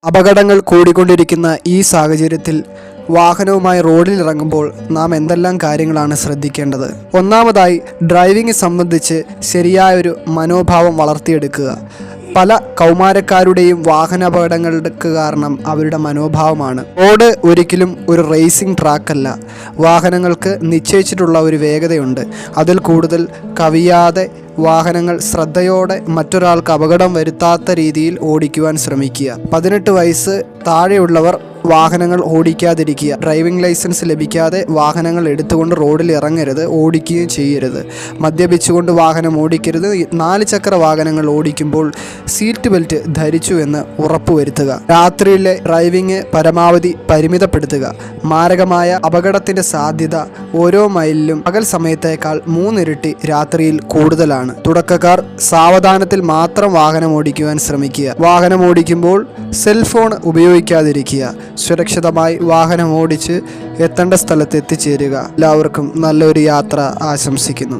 അപകടങ്ങൾ കൂടിക്കൊണ്ടിരിക്കുന്ന ഈ സാഹചര്യത്തിൽ വാഹനവുമായി റോഡിൽ ഇറങ്ങുമ്പോൾ നാം എന്തെല്ലാം കാര്യങ്ങളാണ് ശ്രദ്ധിക്കേണ്ടത്? ഒന്നാമതായി, ഡ്രൈവിംഗ് സംബന്ധിച്ച് ശരിയായൊരു മനോഭാവം വളർത്തിയെടുക്കുക. പല കൗമാരക്കാരുടെയും വാഹനാപകടങ്ങൾക്ക് കാരണം അവരുടെ മനോഭാവമാണ്. റോഡ് ഒരിക്കലും ഒരു റേസിംഗ് ട്രാക്കല്ല. വാഹനങ്ങൾക്ക് നിശ്ചയിച്ചിട്ടുള്ള ഒരു വേഗതയുണ്ട്. അതിൽ കൂടുതൽ കവിയാതെ വാഹനങ്ങൾ ശ്രദ്ധയോടെ മറ്റൊരാൾക്ക് അപകടം വരുത്താത്ത രീതിയിൽ ഓടിക്കുവാൻ ശ്രമിക്കുക. 18 വയസ്സ് താഴെയുള്ളവർ വാഹനങ്ങൾ ഓടിക്കാതിരിക്കുക. ഡ്രൈവിംഗ് ലൈസൻസ് ലഭിക്കാതെ വാഹനങ്ങൾ എടുത്തുകൊണ്ട് റോഡിൽ ഇറങ്ങരുത്, ഓടിക്കുകയും ചെയ്യരുത്. മദ്യപിച്ചുകൊണ്ട് വാഹനം ഓടിക്കരുത്. 4 ചക്ര വാഹനങ്ങൾ ഓടിക്കുമ്പോൾ സീറ്റ് ബെൽറ്റ് ധരിച്ചു എന്ന് ഉറപ്പുവരുത്തുക. രാത്രിയിലെ ഡ്രൈവിംഗ് പരമാവധി പരിമിതപ്പെടുത്തുക. മാരകമായ അപകടത്തിൻ്റെ സാധ്യത ഓരോ മൈലിലും പകൽ സമയത്തേക്കാൾ 3 ഇരട്ടി രാത്രിയിൽ കൂടുതലാണ്. തുടക്കക്കാർ സാവധാനത്തിൽ മാത്രം വാഹനം ഓടിക്കുവാൻ ശ്രമിക്കുക. വാഹനം ഓടിക്കുമ്പോൾ സെൽഫോൺ ഉപയോഗിക്കാതിരിക്കുക. സുരക്ഷിതമായി വാഹനം ഓടിച്ച് എത്തേണ്ട സ്ഥലത്ത് എത്തിച്ചേരുക. എല്ലാവർക്കും നല്ലൊരു യാത്ര ആശംസിക്കുന്നു.